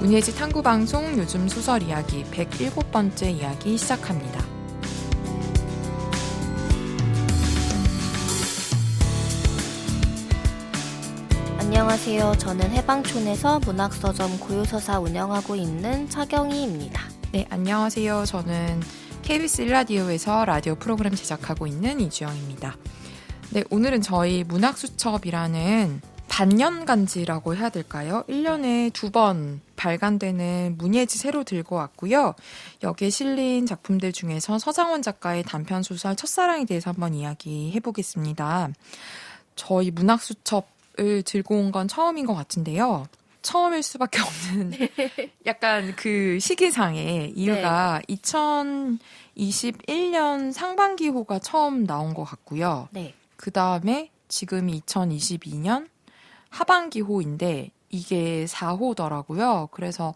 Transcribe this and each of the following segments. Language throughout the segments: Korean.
문예지 탐구방송 요즘 소설 이야기 107번째 이야기 시작합니다. 안녕하세요. 저는 해방촌에서 문학서점 고요서사 운영하고 있는 차경희입니다. 네, 안녕하세요. 저는 KBS 1라디오에서 라디오 프로그램 제작하고 있는 이주영입니다. 네, 오늘은 저희 문학수첩이라는 반년간지라고 해야 될까요? 1년에 2번 발간되는 문예지 새로 들고 왔고요. 여기에 실린 작품들 중에서 서장원 작가의 단편소설 첫사랑에 대해서 한번 이야기해보겠습니다. 저희 문학수첩을 들고 온 건 처음인 것 같은데요. 처음일 수밖에 없는 약간 그 시기상의 이유가 2021년 상반기호가 처음 나온 것 같고요. 그 다음에 지금이 2022년 하반기호인데 이게 4호더라고요. 그래서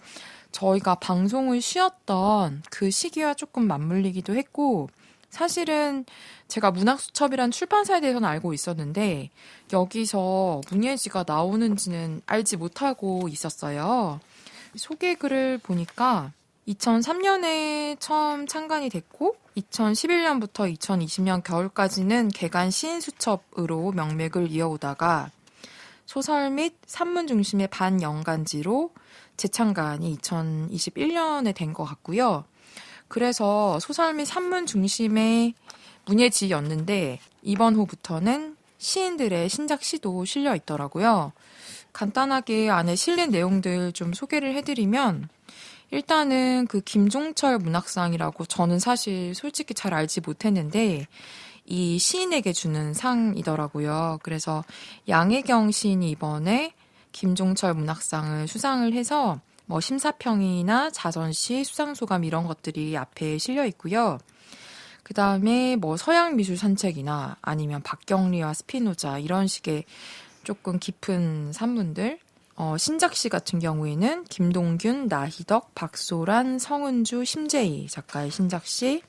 저희가 방송을 쉬었던 그 시기와 조금 맞물리기도 했고, 사실은 제가 문학수첩이란 출판사에 대해서는 알고 있었는데 여기서 문예지가 나오는지는 알지 못하고 있었어요. 소개글을 보니까 2003년에 처음 창간이 됐고 2011년부터 2020년 겨울까지는 개간 시인수첩으로 명맥을 이어오다가 소설 및 산문 중심의 반연간지로 재창간이 2021년에 된 것 같고요. 그래서 소설 및 산문 중심의 문예지였는데 이번 호부터는 시인들의 신작 시도 실려 있더라고요. 간단하게 안에 실린 내용들 좀 소개를 해드리면, 일단은 그 김종철 문학상이라고 저는 사실 솔직히 잘 알지 못했는데 이 시인에게 주는 상이더라고요. 그래서 양혜경 시인이 이번에 김종철 문학상을 수상을 해서 뭐 심사평이나 자전시, 수상소감 이런 것들이 앞에 실려 있고요. 그 다음에 뭐 서양미술 산책이나 아니면 박경리와 스피노자 이런 식의 조금 깊은 산문들, 신작시 같은 경우에는 김동균, 나희덕, 박소란, 성은주, 심재희 작가의 신작시,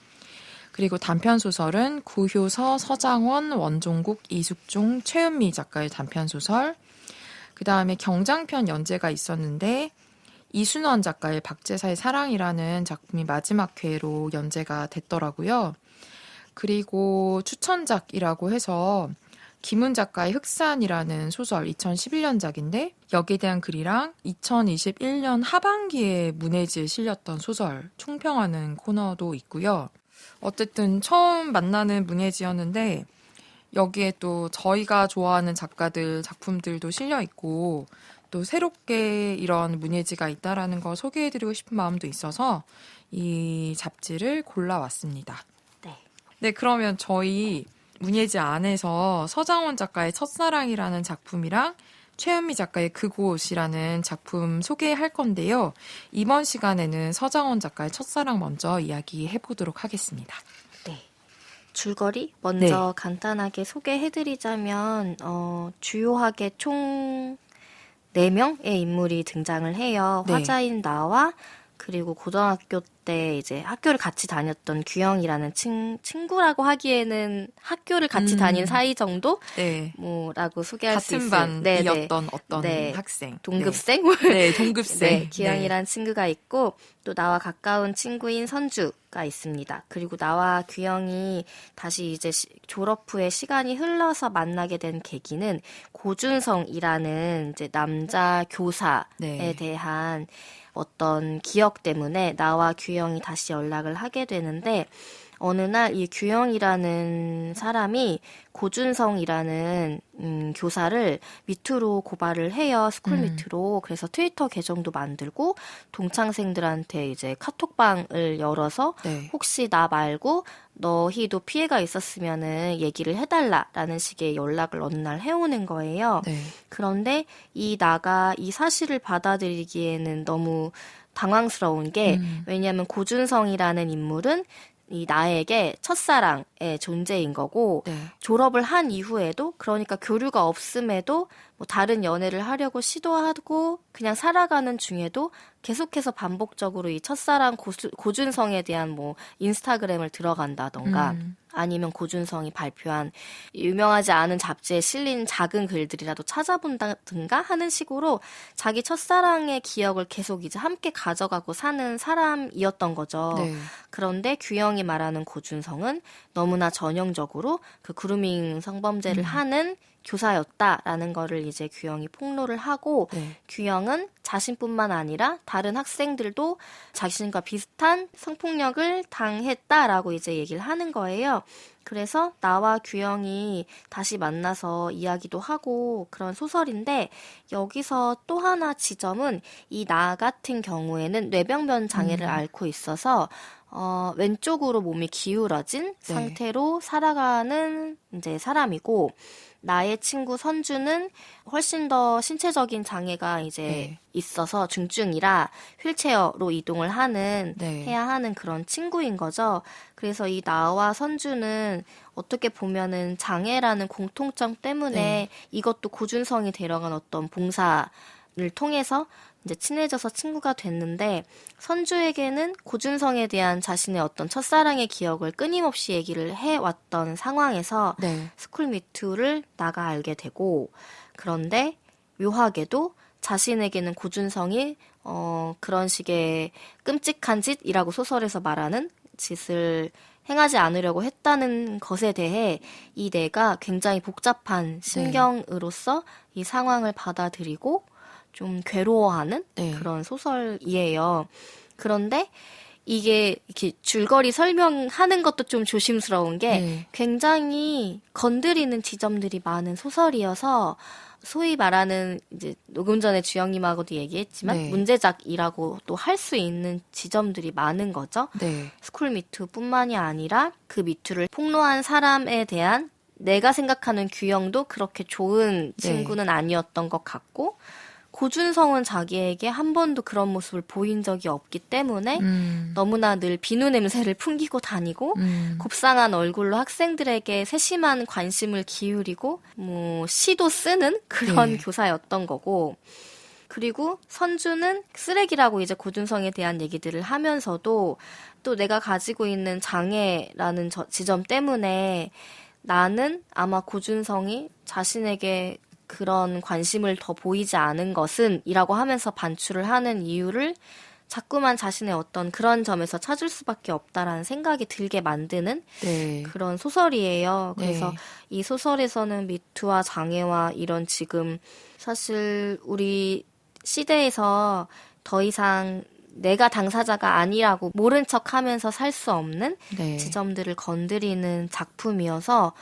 그리고 단편소설은 구효서, 서장원, 원종국, 이숙종, 최은미 작가의 단편소설, 그 다음에 경장편 연재가 있었는데 이순원 작가의 박제사의 사랑이라는 작품이 마지막 회로 연재가 됐더라고요. 그리고 추천작이라고 해서 김은 작가의 흑산이라는 소설 2011년작인데 여기에 대한 글이랑 2021년 하반기에 문예지에 실렸던 소설 총평하는 코너도 있고요. 어쨌든 처음 만나는 문예지였는데 여기에 또 저희가 좋아하는 작가들 작품들도 실려 있고 또 새롭게 이런 문예지가 있다라는 걸 소개해드리고 싶은 마음도 있어서 이 잡지를 골라왔습니다. 네, 그러면 저희 문예지 안에서 서장원 작가의 첫사랑이라는 작품이랑 최은미 작가의 그곳이라는 작품 소개할 건데요. 이번 시간에는 서장원 작가의 첫사랑 먼저 이야기해보도록 하겠습니다. 줄거리 먼저 간단하게 소개해드리자면 주요하게 총 4명의 인물이 등장을 해요. 화자인 나와 그리고 고등학교 때 이제 학교를 같이 다녔던 규영이라는 친구라고 하기에는 학교를 같이 다닌 사이 정도? 뭐라고 소개할 수 있어요. 같은 반이었던 어떤 학생. 동급생? 동급생. 규영이라는 친구가 있고 또 나와 가까운 친구인 선주가 있습니다. 그리고 나와 규영이 다시 이제 졸업 후에 시간이 흘러서 만나게 된 계기는 고준성이라는 이제 남자 교사에 대한 어떤 기억 때문에 나와 규영이 다시 연락을 하게 되는데 어느 날 이 규영이라는 사람이 고준성이라는 교사를 미투로 고발을 해요. 스쿨 미투로. 그래서 트위터 계정도 만들고 동창생들한테 이제 카톡방을 열어서 혹시 나 말고 너희도 피해가 있었으면은 얘기를 해달라라는 식의 연락을 어느 날 해오는 거예요. 그런데 이 나가 이 사실을 받아들이기에는 너무 당황스러운 게 왜냐하면 고준성이라는 인물은 이 나에게 첫사랑의 존재인 거고 졸업을 한 이후에도 그러니까 교류가 없음에도 뭐 다른 연애를 하려고 시도하고 그냥 살아가는 중에도 계속해서 반복적으로 이 첫사랑 고준성에 대한 뭐 인스타그램을 들어간다던가 아니면 고준성이 발표한 유명하지 않은 잡지에 실린 작은 글들이라도 찾아본다든가 하는 식으로 자기 첫사랑의 기억을 계속 이제 함께 가져가고 사는 사람이었던 거죠. 네. 그런데 규영이 말하는 고준성은 너무나 전형적으로 그 그루밍 성범죄를 하는 교사였다라는 거를 이제 규영이 폭로를 하고 네. 규영은 자신뿐만 아니라 다른 학생들도 자신과 비슷한 성폭력을 당했다라고 이제 얘기를 하는 거예요. 그래서 나와 규영이 다시 만나서 이야기도 하고 그런 소설인데 여기서 또 하나 지점은 이 나 같은 경우에는 뇌병변 장애를 앓고 있어서 왼쪽으로 몸이 기울어진 네. 상태로 살아가는 이제 사람이고 나의 친구 선주는 훨씬 더 신체적인 장애가 이제 네. 있어서 중증이라 휠체어로 이동을 하는 네. 해야 하는 그런 친구인 거죠. 그래서 이 나와 선주는 어떻게 보면은 장애라는 공통점 때문에 네. 이것도 고준성이 데려간 어떤 봉사를 통해서 이제 친해져서 친구가 됐는데 선주에게는 고준성에 대한 자신의 어떤 첫사랑의 기억을 끊임없이 얘기를 해왔던 상황에서 네. 스쿨미투를 나가 알게 되고 그런데 묘하게도 자신에게는 고준성이 그런 식의 끔찍한 짓이라고 소설에서 말하는 짓을 행하지 않으려고 했다는 것에 대해 이 내가 굉장히 복잡한 심경으로서 이 상황을 받아들이고 좀 괴로워하는 네. 그런 소설이에요. 그런데 이게 이렇게 줄거리 설명하는 것도 좀 조심스러운 게 네. 굉장히 건드리는 지점들이 많은 소설이어서 소위 말하는 이제 녹음 전에 주영님하고도 얘기했지만 네. 문제작이라고 또 할 수 있는 지점들이 많은 거죠. 네. 스쿨 미투뿐만이 아니라 그 미투를 폭로한 사람에 대한 내가 생각하는 규영도 그렇게 좋은 친구는 아니었던 것 같고 고준성은 자기에게 한 번도 그런 모습을 보인 적이 없기 때문에 너무나 늘 비누 냄새를 풍기고 다니고 곱상한 얼굴로 학생들에게 세심한 관심을 기울이고 뭐 시도 쓰는 그런 네. 교사였던 거고 그리고 선주는 쓰레기라고 이제 고준성에 대한 얘기들을 하면서도 또 내가 가지고 있는 장애라는 지점 때문에 나는 아마 고준성이 자신에게 그런 관심을 더 보이지 않은 것은 이라고 하면서 반출을 하는 이유를 자꾸만 자신의 어떤 그런 점에서 찾을 수밖에 없다라는 생각이 들게 만드는 네. 그런 소설이에요. 그래서 네. 이 소설에서는 미투와 장애와 이런 지금 사실 우리 시대에서 더 이상 내가 당사자가 아니라고 모른 척하면서 살 수 없는 네. 지점들을 건드리는 작품이어서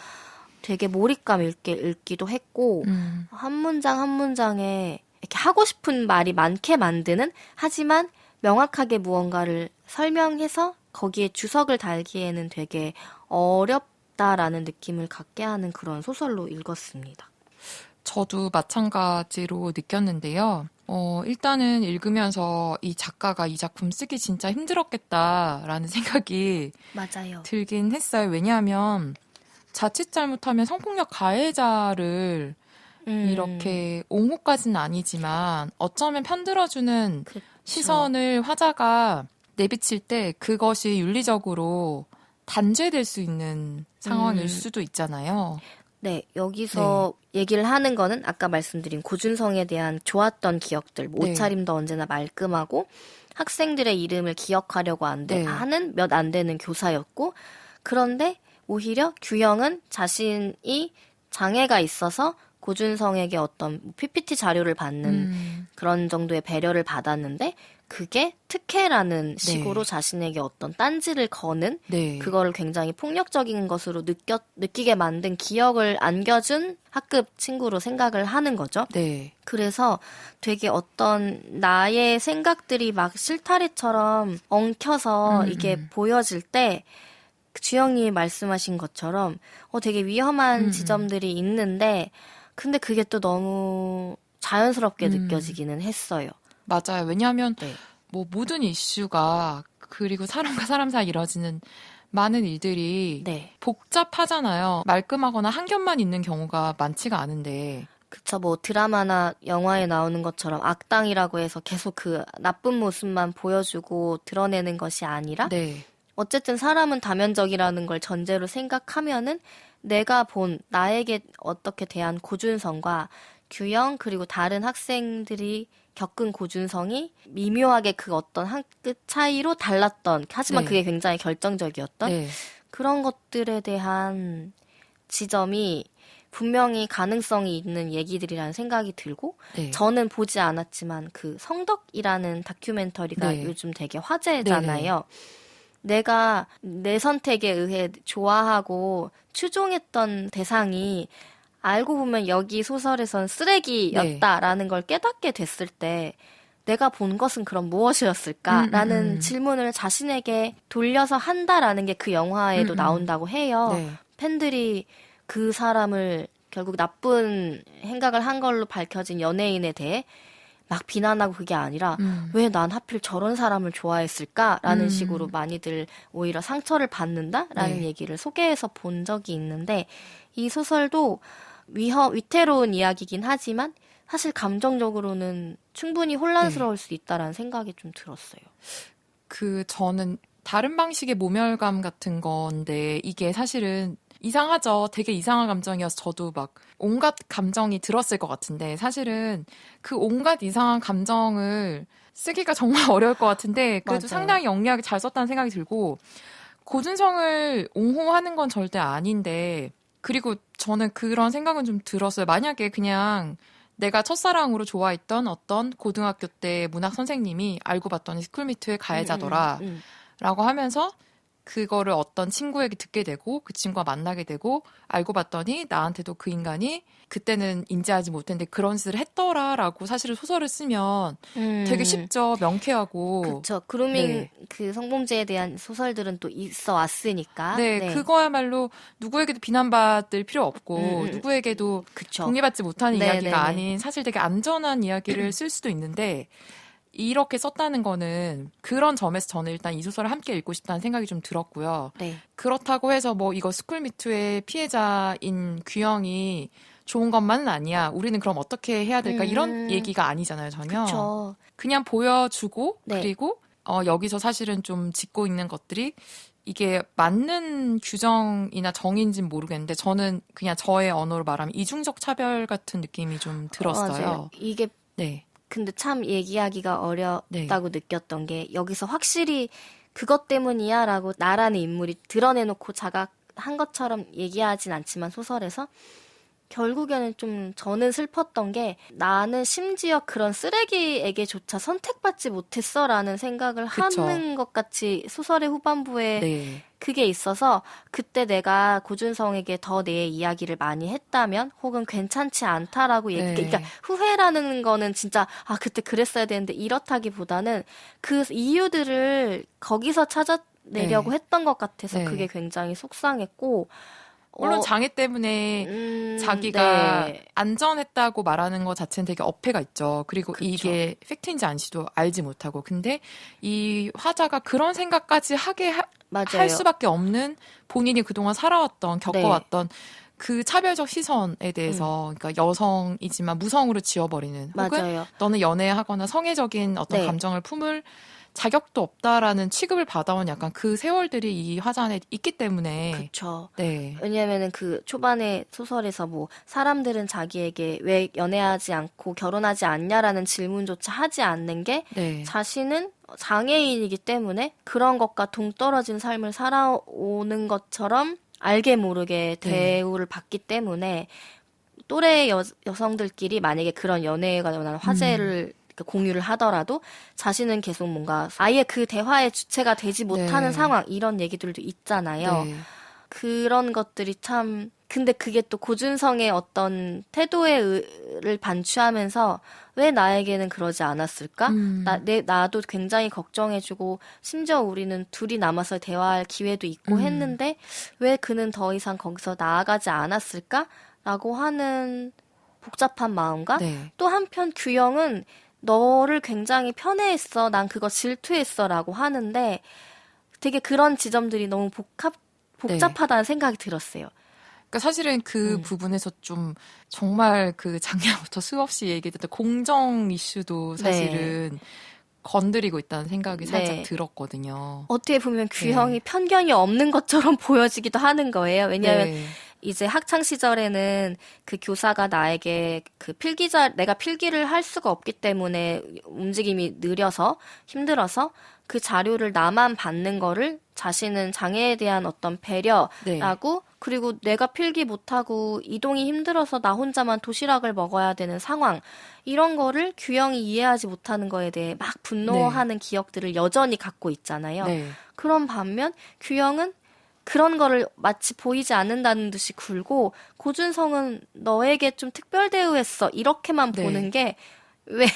되게 몰입감 있게 읽기도 했고 한 문장 한 문장에 이렇게 하고 싶은 말이 많게 만드는 하지만 명확하게 무언가를 설명해서 거기에 주석을 달기에는 되게 어렵다라는 느낌을 갖게 하는 그런 소설로 읽었습니다. 저도 마찬가지로 느꼈는데요. 일단은 읽으면서 이 작가가 이 작품 쓰기 진짜 힘들었겠다라는 생각이 맞아요. 들긴 했어요. 왜냐하면 자칫 잘못하면 성폭력 가해자를 이렇게 옹호까지는 아니지만 어쩌면 편들어주는 그쵸. 시선을 화자가 내비칠 때 그것이 윤리적으로 단죄될 수 있는 상황일 수도 있잖아요. 네, 여기서 얘기를 하는 거는 아까 말씀드린 고준성에 대한 좋았던 기억들, 뭐 네. 옷차림도 언제나 말끔하고 학생들의 이름을 기억하려고 네. 하는 몇 안 되는 교사였고 그런데 오히려 규영은 자신이 장애가 있어서 고준성에게 어떤 PPT 자료를 받는 그런 정도의 배려를 받았는데 그게 특혜라는 식으로 자신에게 어떤 딴지를 거는 네. 그거를 굉장히 폭력적인 것으로 느끼게 만든 기억을 안겨준 학급 친구로 생각을 하는 거죠. 네. 그래서 되게 어떤 나의 생각들이 막 실타래처럼 엉켜서 이게 보여질 때 주영님이 말씀하신 것처럼 되게 위험한 지점들이 있는데 근데 그게 또 너무 자연스럽게 느껴지기는 했어요. 맞아요. 왜냐하면 네. 뭐 모든 이슈가 그리고 사람과 사람 사이 이뤄지는 많은 일들이 네. 복잡하잖아요. 말끔하거나 한 겹만 있는 경우가 많지가 않은데 그쵸, 뭐 드라마나 영화에 나오는 것처럼 악당이라고 해서 계속 그 나쁜 모습만 보여주고 드러내는 것이 아니라 네. 어쨌든 사람은 다면적이라는 걸 전제로 생각하면은 내가 본 나에게 어떻게 대한 고준성과 규영 그리고 다른 학생들이 겪은 고준성이 미묘하게 그 어떤 한 끗 차이로 달랐던, 하지만 네. 그게 굉장히 결정적이었던 네. 그런 것들에 대한 지점이 분명히 가능성이 있는 얘기들이라는 생각이 들고, 네. 저는 보지 않았지만 그 성덕이라는 다큐멘터리가 네. 요즘 되게 화제잖아요. 네네. 내가 내 선택에 의해 좋아하고 추종했던 대상이 알고 보면 여기 소설에선 쓰레기였다라는 걸 깨닫게 됐을 때 내가 본 것은 그럼 무엇이었을까라는 질문을 자신에게 돌려서 한다라는 게 그 영화에도 나온다고 해요. 네. 팬들이 그 사람을 결국 나쁜 행각을 한 걸로 밝혀진 연예인에 대해 막 비난하고 그게 아니라 왜 난 하필 저런 사람을 좋아했을까라는 식으로 많이들 오히려 상처를 받는다라는 네. 얘기를 소개해서 본 적이 있는데, 이 소설도 위태로운 이야기긴 하지만 사실 감정적으로는 충분히 혼란스러울 수 있다라는 생각이 좀 들었어요. 저는 다른 방식의 모멸감 같은 건데 이게 사실은 이상하죠. 되게 이상한 감정이어서 저도 막 온갖 감정이 들었을 것 같은데 사실은 그 온갖 이상한 감정을 쓰기가 정말 어려울 것 같은데 그래도 맞아요. 상당히 영리하게 잘 썼다는 생각이 들고 고준성을 옹호하는 건 절대 아닌데 그리고 저는 그런 생각은 좀 들었어요. 만약에 그냥 내가 첫사랑으로 좋아했던 어떤 고등학교 때 문학 선생님이 알고 봤더니 스쿨미트의 가해자더라 라고 하면서 그거를 어떤 친구에게 듣게 되고 그 친구와 만나게 되고 알고 봤더니 나한테도 그 인간이 그때는 인지하지 못했는데 그런 짓을 했더라라고 사실은 소설을 쓰면 되게 쉽죠. 명쾌하고. 그렇죠. 그루밍 네. 그 성범죄에 대한 소설들은 또 있어 왔으니까. 네, 그거야말로 누구에게도 비난받을 필요 없고 누구에게도 그쵸. 동의받지 못하는 네네네. 이야기가 아닌 사실 되게 안전한 이야기를 쓸 수도 있는데 이렇게 썼다는 거는 그런 점에서 저는 일단 이 소설을 함께 읽고 싶다는 생각이 좀 들었고요. 네. 그렇다고 해서 뭐 이거 스쿨미투의 피해자인 규영이 좋은 것만은 아니야. 우리는 그럼 어떻게 해야 될까? 이런 얘기가 아니잖아요, 전혀. 그쵸. 그냥 보여주고 네. 그리고 여기서 사실은 좀 짚고 있는 것들이 이게 맞는 규정이나 정의인지는 모르겠는데 저는 그냥 저의 언어로 말하면 이중적 차별 같은 느낌이 좀 들었어요. 맞아요. 이게 네. 근데 참 얘기하기가 어렵다고 네. 느꼈던 게 여기서 확실히 그것 때문이야 라고 나라는 인물이 드러내놓고 자각한 것처럼 얘기하진 않지만 소설에서 결국에는 좀 저는 슬펐던 게 나는 심지어 그런 쓰레기에게조차 선택받지 못했어라는 생각을 그쵸. 하는 것 같이 소설의 후반부에 네. 그게 있어서 그때 내가 고준성에게 더 내 이야기를 많이 했다면 혹은 괜찮지 않다라고 네. 그러니까 후회라는 거는 진짜 그때 그랬어야 되는데 이렇다기보다는 그 이유들을 거기서 찾아내려고 네. 했던 것 같아서 네. 그게 굉장히 속상했고 물론 장애 때문에 자기가 네. 안전했다고 말하는 것 자체는 되게 어폐가 있죠. 그리고 그쵸. 이게 팩트인지 아닌지도 알지 못하고. 근데 이 화자가 그런 생각까지 하게 맞아요. 할 수밖에 없는 본인이 그동안 살아왔던, 겪어왔던 그 차별적 시선에 대해서 그러니까 여성이지만 무성으로 지워버리는 혹은 맞아요. 너는 연애하거나 성애적인 어떤 네. 감정을 품을 자격도 없다라는 취급을 받아온 약간 그 세월들이 이 화자 안에 있기 때문에 그렇죠. 네. 왜냐면은 그 초반에 소설에서 뭐 사람들은 자기에게 왜 연애하지 않고 결혼하지 않냐라는 질문조차 하지 않는 게 네. 자신은 장애인이기 때문에 그런 것과 동떨어진 삶을 살아오는 것처럼 알게 모르게 대우를 받기 때문에 또래 여성들끼리 만약에 그런 연애가 관한 화제를 공유를 하더라도 자신은 계속 뭔가 아예 그 대화의 주체가 되지 못하는 네. 상황 이런 얘기들도 있잖아요. 네. 그런 것들이 참 근데 그게 또 고준성의 어떤 태도를 반추하면서 왜 나에게는 그러지 않았을까? 나도 굉장히 걱정해주고 심지어 우리는 둘이 남아서 대화할 기회도 있고 했는데 왜 그는 더 이상 거기서 나아가지 않았을까? 라고 하는 복잡한 마음과 네. 또 한편 규영은 너를 굉장히 편애했어. 난 그거 질투했어. 라고 하는데 되게 그런 지점들이 너무 복잡하다는 생각이 들었어요. 그러니까 사실은 그 부분에서 좀 정말 그 작년부터 수없이 얘기했던 공정 이슈도 사실은 건드리고 있다는 생각이 살짝 들었거든요. 어떻게 보면 규형이 편견이 없는 것처럼 보여지기도 하는 거예요. 왜냐하면 이제 학창 시절에는 그 교사가 나에게 그 내가 필기를 할 수가 없기 때문에 움직임이 느려서 힘들어서 그 자료를 나만 받는 거를 자신은 장애에 대한 어떤 배려라고 그리고 내가 필기 못하고 이동이 힘들어서 나 혼자만 도시락을 먹어야 되는 상황 이런 거를 규형이 이해하지 못하는 거에 대해 막 분노하는 기억들을 여전히 갖고 있잖아요. 그런 반면 규형은 그런 거를 마치 보이지 않는다는 듯이 굴고 고준성은 너에게 좀 특별 대우했어 이렇게만 보는 게 왜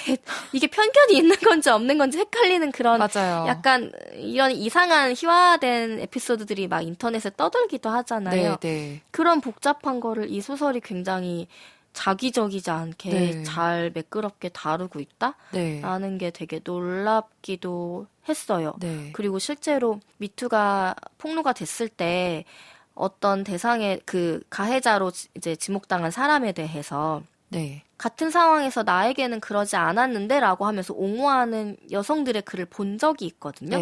이게 편견이 있는 건지 없는 건지 헷갈리는 그런 맞아요. 약간 이런 이상한 희화된 에피소드들이 막 인터넷에 떠돌기도 하잖아요. 그런 복잡한 거를 이 소설이 굉장히 자기적이지 않게 잘 매끄럽게 다루고 있다라는 게 되게 놀랍기도 했어요. 그리고 실제로 미투가 폭로가 됐을 때 어떤 대상의 그 가해자로 이제 지목당한 사람에 대해서 같은 상황에서 나에게는 그러지 않았는데 라고 하면서 옹호하는 여성들의 글을 본 적이 있거든요.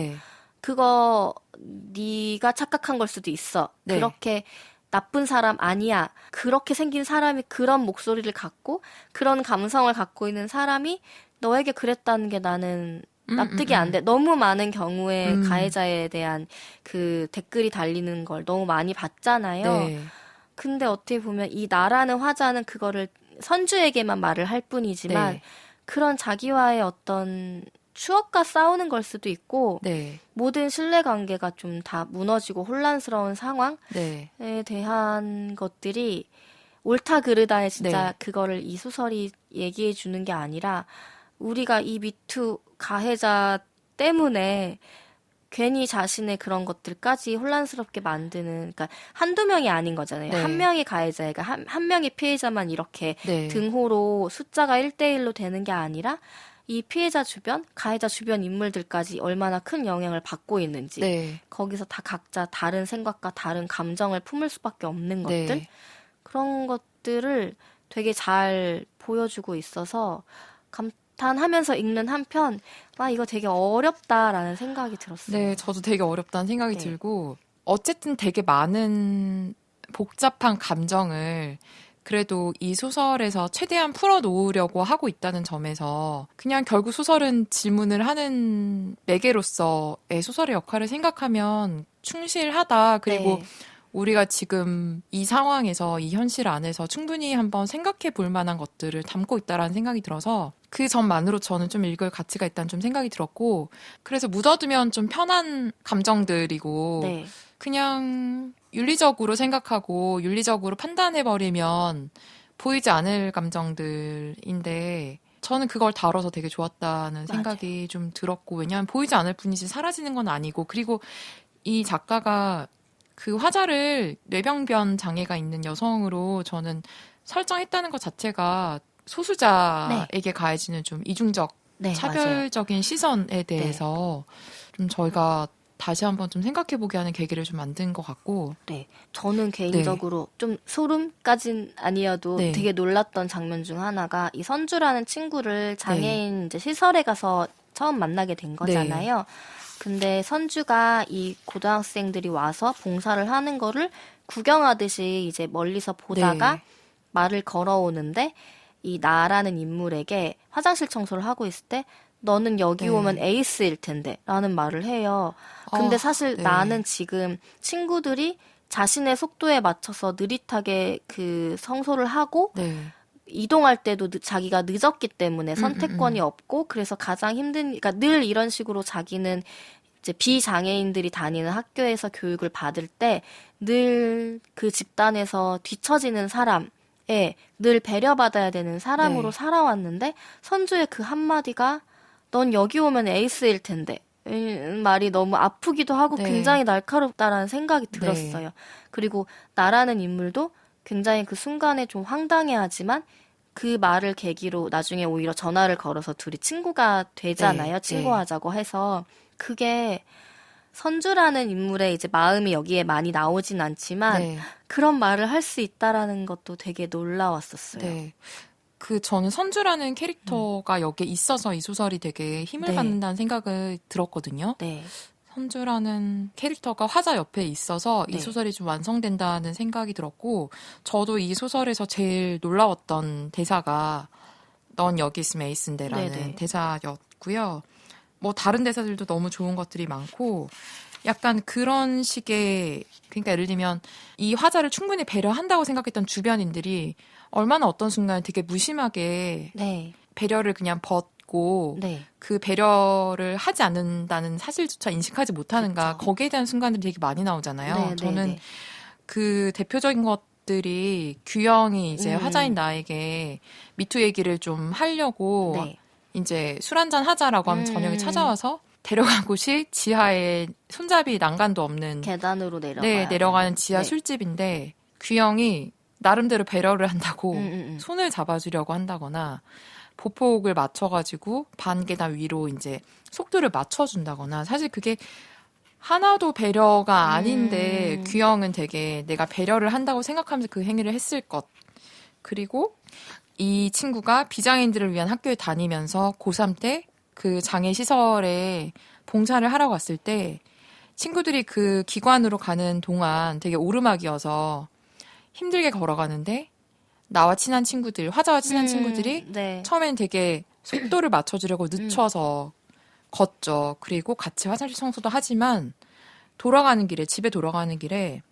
그거 네가 착각한 걸 수도 있어. 그렇게 나쁜 사람 아니야. 그렇게 생긴 사람이 그런 목소리를 갖고 그런 감성을 갖고 있는 사람이 너에게 그랬다는 게 나는 납득이 안 돼. 너무 많은 경우에 가해자에 대한 그 댓글이 달리는 걸 너무 많이 봤잖아요. 근데 어떻게 보면 이 나라는 화자는 그거를 선주에게만 말을 할 뿐이지만 그런 자기와의 어떤 추억과 싸우는 걸 수도 있고 모든 신뢰관계가 좀 다 무너지고 혼란스러운 상황에 대한 것들이 옳다 그르다에 진짜 그거를 이 소설이 얘기해 주는 게 아니라 우리가 이 미투 가해자 때문에 괜히 자신의 그런 것들까지 혼란스럽게 만드는, 그러니까 한두 명이 아닌 거잖아요. 한 명이 가해자가 한 명이 피해자만 이렇게 등호로 숫자가 1대1로 되는 게 아니라 이 피해자 주변, 가해자 주변 인물들까지 얼마나 큰 영향을 받고 있는지 거기서 다 각자 다른 생각과 다른 감정을 품을 수밖에 없는 것들 그런 것들을 되게 잘 보여주고 있어서 감탄하면서 읽는 한편 이거 되게 어렵다라는 생각이 들었어요. 저도 되게 어렵다는 생각이 들고 어쨌든 되게 많은 복잡한 감정을 그래도 이 소설에서 최대한 풀어놓으려고 하고 있다는 점에서 그냥 결국 소설은 질문을 하는 매개로서의 소설의 역할을 생각하면 충실하다. 그리고 우리가 지금 이 상황에서 이 현실 안에서 충분히 한번 생각해 볼 만한 것들을 담고 있다라는 생각이 들어서 그 점만으로 저는 좀 읽을 가치가 있다는 좀 생각이 들었고 그래서 묻어두면 좀 편한 감정들이고 그냥 윤리적으로 생각하고 윤리적으로 판단해버리면 보이지 않을 감정들인데 저는 그걸 다뤄서 되게 좋았다는 생각이 좀 들었고 왜냐하면 보이지 않을 뿐이지 사라지는 건 아니고 그리고 이 작가가 그 화자를 뇌병변 장애가 있는 여성으로 저는 설정했다는 것 자체가 소수자에게 가해지는 좀 이중적 차별적인 시선에 대해서 좀 저희가 다시 한번 좀 생각해보게 하는 계기를 좀 만든 것 같고 저는 개인적으로 좀 소름까진 아니어도 되게 놀랐던 장면 중 하나가 이 선주라는 친구를 장애인 이제 시설에 가서 처음 만나게 된 거잖아요. 근데 선주가 이 고등학생들이 와서 봉사를 하는 거를 구경하듯이 이제 멀리서 보다가 말을 걸어오는데 이 나라는 인물에게 화장실 청소를 하고 있을 때 너는 여기 오면 에이스일 텐데 라는 말을 해요. 근데 사실 나는 지금 친구들이 자신의 속도에 맞춰서 느릿하게 그 청소를 하고 이동할 때도 자기가 늦었기 때문에 선택권이 없고 그래서 가장 힘든 그러니까 늘 이런 식으로 자기는 이제 비장애인들이 다니는 학교에서 교육을 받을 때 늘 그 집단에서 뒤처지는 사람에 늘 배려받아야 되는 사람으로 살아왔는데 선주의 그 한마디가 넌 여기 오면 에이스일 텐데 말이 너무 아프기도 하고 굉장히 날카롭다라는 생각이 들었어요. 그리고 나라는 인물도 굉장히 그 순간에 좀 황당해하지만 그 말을 계기로 나중에 오히려 전화를 걸어서 둘이 친구가 되잖아요. 친구하자고 해서 그게 선주라는 인물의 이제 마음이 여기에 많이 나오진 않지만 네. 그런 말을 할 수 있다라는 것도 되게 놀라웠었어요. 네. 저는 선주라는 캐릭터가 여기에 있어서 이 소설이 되게 힘을 네. 받는다는 생각을 들었거든요. 네. 선주라는 캐릭터가 화자 옆에 있어서 이 네. 소설이 좀 완성된다는 생각이 들었고, 저도 이 소설에서 제일 놀라웠던 대사가 넌 여기 있으면 에이스인데라는 네네. 대사였고요. 뭐 다른 대사들도 너무 좋은 것들이 많고, 약간 그런 식의, 그러니까 예를 들면 이 화자를 충분히 배려한다고 생각했던 주변인들이 얼마나 어떤 순간 되게 무심하게 네. 배려를 그냥 벗고 네. 그 배려를 하지 않는다는 사실조차 인식하지 못하는가, 그쵸. 거기에 대한 순간들이 되게 많이 나오잖아요. 네, 저는 네, 네. 그 대표적인 것들이 규영이 이제 화자인 나에게 미투 얘기를 좀 하려고 네. 이제 술 한잔 하자라고 하면 저녁에 찾아와서 데려간 곳이 지하에 손잡이 난간도 없는 계단으로 내려가요. 네, 내려가는 지하 네. 술집인데 규영이 나름대로 배려를 한다고 음. 손을 잡아주려고 한다거나 보폭을 맞춰가지고 반 계단 위로 이제 속도를 맞춰준다거나, 사실 그게 하나도 배려가 아닌데 규영은 되게 내가 배려를 한다고 생각하면서 그 행위를 했을 것. 그리고 이 친구가 비장애인들을 위한 학교에 다니면서 고3 때 그 장애 시설에 봉사를 하러 갔을 때 친구들이 그 기관으로 가는 동안 되게 오르막이어서 힘들게 걸어가는데 나와 친한 친구들, 화자와 친한 친구들이 네. 처음엔 되게 속도를 맞춰주려고 늦춰서 걷죠. 그리고 같이 화장실 청소도 하지만 돌아가는 길에, 집에 돌아가는 길에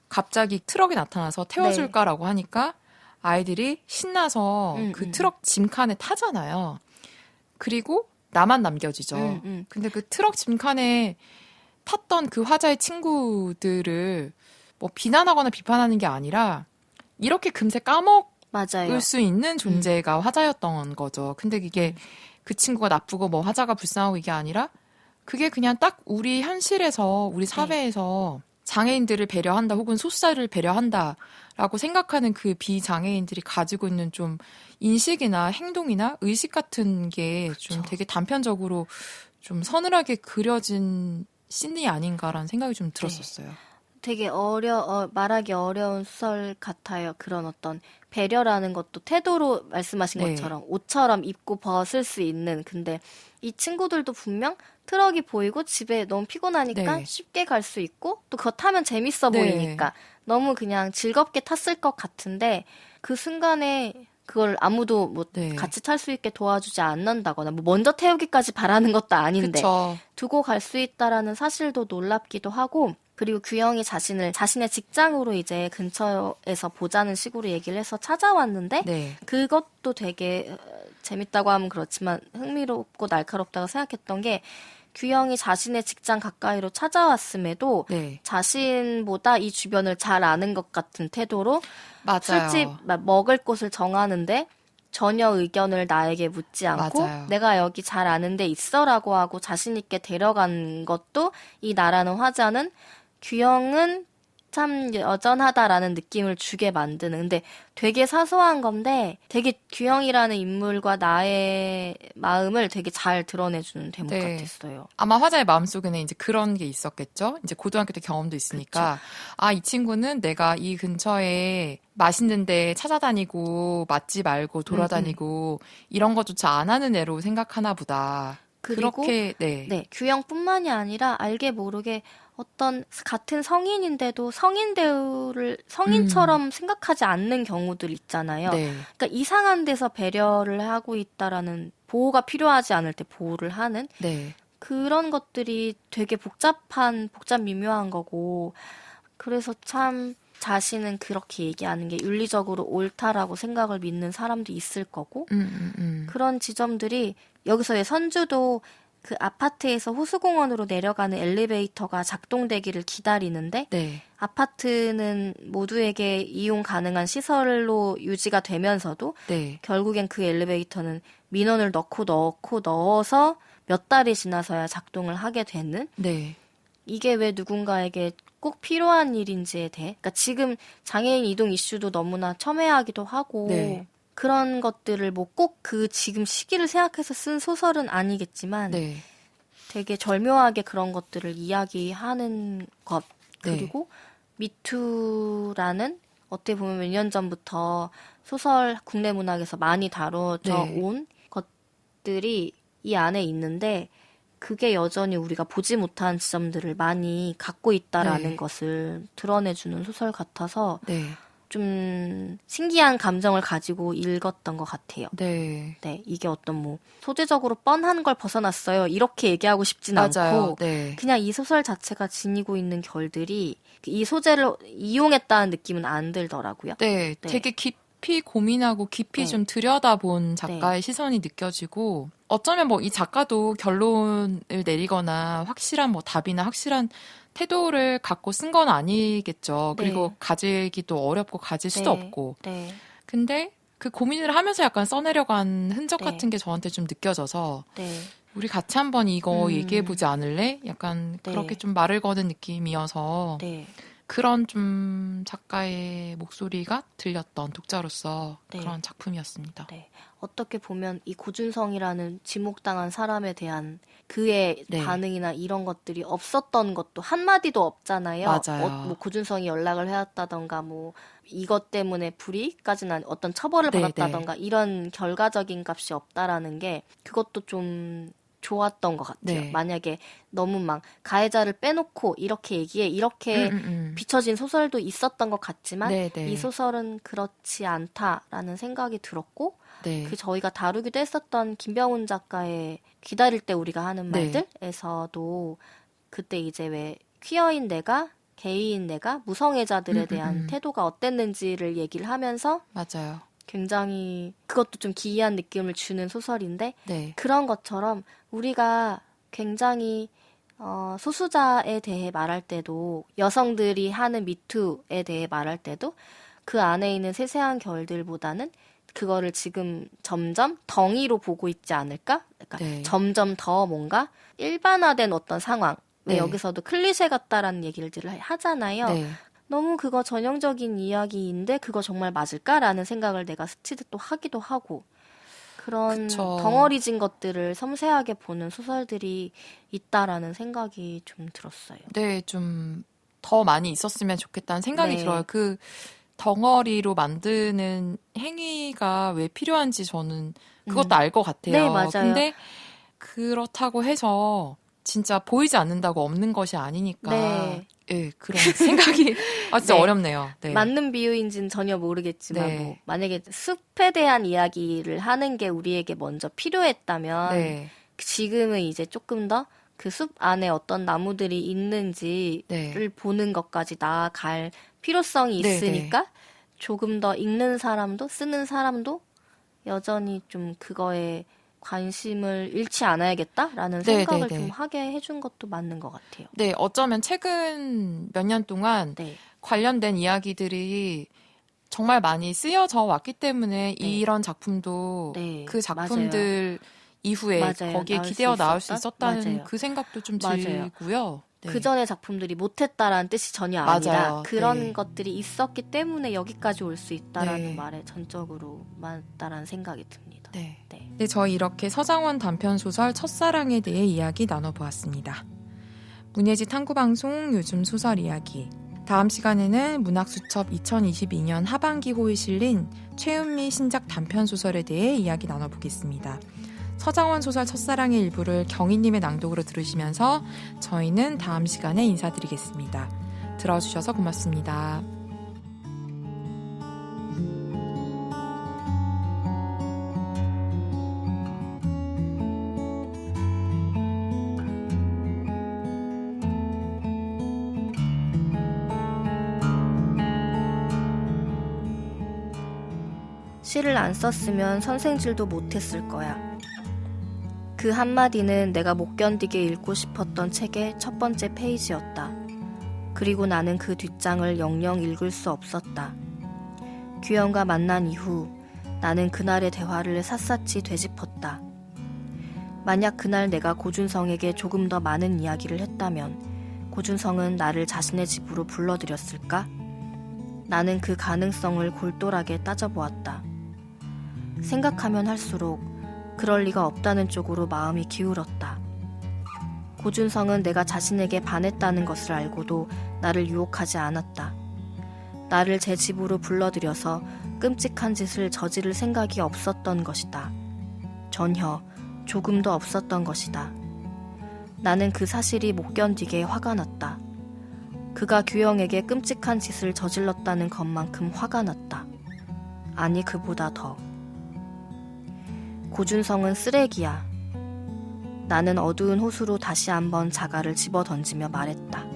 갑자기 트럭이 나타나서 태워줄까라고 하니까 아이들이 신나서 그 트럭 짐칸에 타잖아요. 그리고 나만 남겨지죠. 근데 그 트럭 짐칸에 탔던 그 화자의 친구들을 뭐 비난하거나 비판하는 게 아니라 이렇게 금세 까먹을 맞아요. 수 있는 존재가 화자였던 거죠. 근데 이게 그 친구가 나쁘고 뭐 화자가 불쌍하고 이게 아니라 그게 그냥 딱 우리 현실에서, 우리 사회에서 장애인들을 배려한다 혹은 소수자를 배려한다라고 생각하는 그 비장애인들이 가지고 있는 좀 인식이나 행동이나 의식 같은 게 좀 되게 단편적으로 좀 서늘하게 그려진 씬이 아닌가라는 생각이 좀 들었었어요. 되게 말하기 어려운 썰 같아요. 그런 어떤 배려라는 것도 태도로 말씀하신 네. 것처럼 옷처럼 입고 벗을 수 있는. 근데 이 친구들도 분명 트럭이 보이고 집에 너무 피곤하니까 네. 쉽게 갈 수 있고 또 그거 타면 재밌어 네. 보이니까 너무 그냥 즐겁게 탔을 것 같은데 그 순간에 그걸 아무도 뭐 네. 같이 탈 수 있게 도와주지 않는다거나 뭐 먼저 태우기까지 바라는 것도 아닌데 그쵸. 두고 갈 수 있다라는 사실도 놀랍기도 하고, 그리고 규영이 자신의 직장으로 이제 근처에서 보자는 식으로 얘기를 해서 찾아왔는데 네. 그것도 되게 재밌다고 하면 그렇지만 흥미롭고 날카롭다고 생각했던 게, 규영이 자신의 직장 가까이로 찾아왔음에도 네. 자신보다 이 주변을 잘 아는 것 같은 태도로 맞아요. 술집 먹을 곳을 정하는데 전혀 의견을 나에게 묻지 않고 맞아요. 내가 여기 잘 아는 데 있어라고 하고 자신 있게 데려간 것도, 이 나라는 화자는 규영은 참 여전하다라는 느낌을 주게 만드는, 근데 되게 사소한 건데 되게 규영이라는 인물과 나의 마음을 되게 잘 드러내주는 대목 네. 같았어요. 아마 화자의 마음속에는 이제 그런 게 있었겠죠. 이제 고등학교 때 경험도 있으니까. 아, 이 친구는 내가 이 근처에 맛있는 데 찾아다니고 맛집 알고 돌아다니고 이런 것조차 안 하는 애로 생각하나 보다. 그리고 그렇게, 네. 네, 규영뿐만이 아니라 알게 모르게 어떤 같은 성인인데도 성인처럼 생각하지 않는 경우들 있잖아요. 네. 그러니까 이상한 데서 배려를 하고 있다라는, 보호가 필요하지 않을 때 보호를 하는 네. 그런 것들이 되게 복잡 미묘한 거고, 그래서 참 자신은 그렇게 얘기하는 게 윤리적으로 옳다라고 생각을 믿는 사람도 있을 거고, 그런 지점들이 여기서의 선주도 그 아파트에서 호수공원으로 내려가는 엘리베이터가 작동되기를 기다리는데, 네. 아파트는 모두에게 이용 가능한 시설로 유지가 되면서도 네. 결국엔 그 엘리베이터는 민원을 넣어서 몇 달이 지나서야 작동을 하게 되는, 네. 이게 왜 누군가에게 꼭 필요한 일인지에 대해, 그러니까 지금 장애인 이동 이슈도 너무나 첨예하기도 하고, 네. 그런 것들을 뭐 꼭 그 지금 시기를 생각해서 쓴 소설은 아니겠지만 네. 되게 절묘하게 그런 것들을 이야기하는 것. 그리고 미투라는 어떻게 보면 몇 년 전부터 소설 국내 문학에서 많이 다뤄져 온 것들이 이 안에 있는데 그게 여전히 우리가 보지 못한 지점들을 많이 갖고 있다라는 것을 드러내주는 소설 같아서 좀 신기한 감정을 가지고 읽었던 것 같아요. 네, 이게 어떤 뭐 소재적으로 뻔한 걸 벗어났어요. 이렇게 얘기하고 싶진 않고 그냥 이 소설 자체가 지니고 있는 결들이 이 소재를 이용했다는 느낌은 안 들더라고요. 되게 깊이 고민하고 깊이 좀 들여다본 작가의 시선이 느껴지고 어쩌면 뭐 이 작가도 결론을 내리거나 확실한 뭐 답이나 확실한 태도를 갖고 쓴 건 아니겠죠. 그리고 가지기도 어렵고 가질 수도 없고. 근데 그 고민을 하면서 약간 써내려간 흔적 같은 게 저한테 좀 느껴져서 우리 같이 한번 이거 얘기해보지 않을래? 약간 그렇게 좀 말을 거는 느낌이어서 그런 좀 작가의 목소리가 들렸던 독자로서 그런 작품이었습니다. 어떻게 보면 이 고준성이라는 지목당한 사람에 대한 그의 반응이나 이런 것들이 없었던 것도 한마디도 없잖아요. 뭐 고준성이 연락을 해왔다던가 뭐 이것 때문에 불이익까지는 어떤 처벌을 받았다던가 이런 결과적인 값이 없다라는 게 그것도 좀 좋았던 것 같아요. 만약에 너무 막 가해자를 빼놓고 이렇게 얘기해 이렇게 비춰진 소설도 있었던 것 같지만 이 소설은 그렇지 않다라는 생각이 들었고 그 저희가 다루기도 했었던 김병훈 작가의 기다릴 때 우리가 하는 말들에서도 그때 이제 왜 퀴어인 내가 게이인 내가 무성애자들에 대한 태도가 어땠는지를 얘기를 하면서 굉장히 그것도 좀 기이한 느낌을 주는 소설인데 그런 것처럼 우리가 굉장히 소수자에 대해 말할 때도 여성들이 하는 미투에 대해 말할 때도 그 안에 있는 세세한 결들보다는 그거를 지금 점점 덩이로 보고 있지 않을까? 그러니까 점점 더 뭔가 일반화된 어떤 상황 여기서도 클리셰 같다라는 얘기를 하잖아요. 너무 그거 전형적인 이야기인데 그거 정말 맞을까라는 생각을 내가 스치듯 또 하기도 하고 그런 덩어리진 것들을 섬세하게 보는 소설들이 있다라는 생각이 좀 들었어요. 좀 더 많이 있었으면 좋겠다는 생각이 들어요. 그 덩어리로 만드는 행위가 왜 필요한지 저는 그것도 알 것 같아요. 맞아요. 근데 그렇다고 해서 진짜 보이지 않는다고 없는 것이 아니니까 그런 생각이 진짜 어렵네요. 맞는 비유인지는 전혀 모르겠지만 뭐 만약에 숲에 대한 이야기를 하는 게 우리에게 먼저 필요했다면 지금은 이제 조금 더 그 숲 안에 어떤 나무들이 있는지를 보는 것까지 나아갈 필요성이 있으니까 조금 더 읽는 사람도 쓰는 사람도 여전히 좀 그거에 관심을 잃지 않아야겠다라는 생각을 좀 하게 해준 것도 맞는 것 같아요. 어쩌면 최근 몇 년 동안 관련된 이야기들이 정말 많이 쓰여져 왔기 때문에 이런 작품도 그 작품들 이후에 거기에 기대어 나올 수 있었다는 그 생각도 좀 들고요. 그 전의 작품들이 못했다라는 뜻이 전혀 아니라 그런 것들이 있었기 때문에 여기까지 올 수 있다라는 말에 전적으로 맞다라는 생각이 듭니다. 저희 이렇게 서장원 단편소설 첫사랑에 대해 이야기 나눠보았습니다. 문예지 탐구방송 요즘 소설 이야기. 다음 시간에는 문학수첩 2022년 하반기호에 실린 최은미 신작 단편소설에 대해 이야기 나눠보겠습니다. 서장원 소설 첫사랑의 일부를 경희님의 낭독으로 들으시면서 저희는 다음 시간에 인사드리겠습니다. 들어주셔서 고맙습니다. 시를 안 썼으면 선생질도 못했을 거야. 그 한마디는 내가 못 견디게 읽고 싶었던 책의 첫 번째 페이지였다. 그리고 나는 그 뒷장을 영영 읽을 수 없었다. 규현과 만난 이후 나는 그날의 대화를 샅샅이 되짚었다. 만약 그날 내가 고준성에게 조금 더 많은 이야기를 했다면 고준성은 나를 자신의 집으로 불러들였을까? 나는 그 가능성을 골똘하게 따져보았다. 생각하면 할수록 그럴 리가 없다는 쪽으로 마음이 기울었다. 고준성은 내가 자신에게 반했다는 것을 알고도 나를 유혹하지 않았다. 나를 제 집으로 불러들여서 끔찍한 짓을 저지를 생각이 없었던 것이다. 전혀 조금도 없었던 것이다. 나는 그 사실이 못 견디게 화가 났다. 그가 규영에게 끔찍한 짓을 저질렀다는 것만큼 화가 났다. 아니, 그보다 더. 고준성은 쓰레기야. 나는 어두운 호수로 다시 한번 자갈을 집어던지며 말했다.